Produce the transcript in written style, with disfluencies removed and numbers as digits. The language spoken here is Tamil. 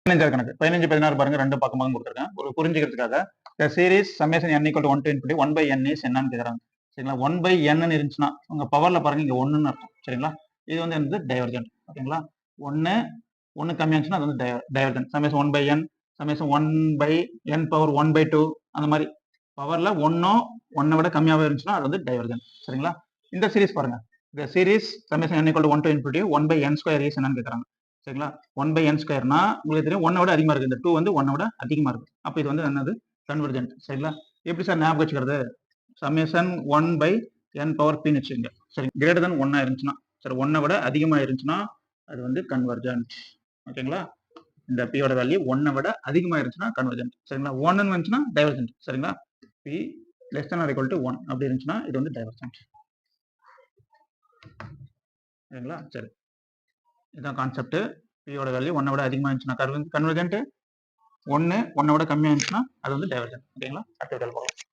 15 கணக்கு 15 16 பாருங்க ரெண்டு பக்கமாக கொடுத்துருக்கேன் ஒரு புரிஞ்சுக்கிறதுக்காக the series summation n equal to 1 to infinity 1 by n is என்னன்னு கேக்குறாங்க சரிங்களா 1 by n இருந்துச்சுன்னா உங்க பவர்ல பாருங்க இங்க 1ன்னு அர்த்தம் சரிங்களா இது வந்து என்னது டைவர்ஜென்ட் ஓகேங்களா 1 கம்மியாச்சுன்னா அது வந்து divergent summation 1 by n summation 1 by n power 1 by 2 அந்த மாதிரி பவர்ல 1 விட கம்மியாவே இருந்துச்சுன்னா அது வந்து டைவர்ஜென்ட் சரிங்களா இந்த சீரிஸ் பாருங்க இந்த series summation n equal to 1 to infinity 1 by n square is என்னன்னு கேக்குறாங்க சரிங்களா 1 by n ஸ்கொயர்னா உங்களுக்கு தெரியும் 1 விட அதிகமா இருக்கு இந்த 2 வந்து 1 விட அதிகமா இருக்கு அப்ப இது வந்து என்னது கன்வர்ஜென்ட் சரிங்களா எப்படி சார் ஞாபகம் வச்சுக்கிறது summation 1 by n power p வச்சுங்க சரி கிரேட்டர் தென் 1 இருந்துச்சுன்னா சரி 1 விட அதிகமா இருந்துச்சுன்னா அது வந்து கன்வர்ஜென்ட் ஓகேங்களா இந்த p யோட வேல்யூ 1 விட அதிகமா இருந்துச்சுன்னா கன்வர்ஜென்ட் சரிங்களா 1 ன்னு வந்துச்சுன்னா டைவர்ஜென்ட் சரிங்களா p less than or equal to 1 அப்படி இருந்துச்சுன்னா இது வந்து டைவர்ஜென்ட் சரிங்களா சரி இதான் கான்செப்ட் பியோட வேல்யூ 1 விட அதிகமாக இருந்துச்சுன்னா கன்வர்ஜென்ட் 1 விட கம்மியாக இருந்துச்சுன்னா அது வந்து டைவர்ஜென்ட் ஓகேங்களா அடுத்த வீடியோல பார்க்கலாம்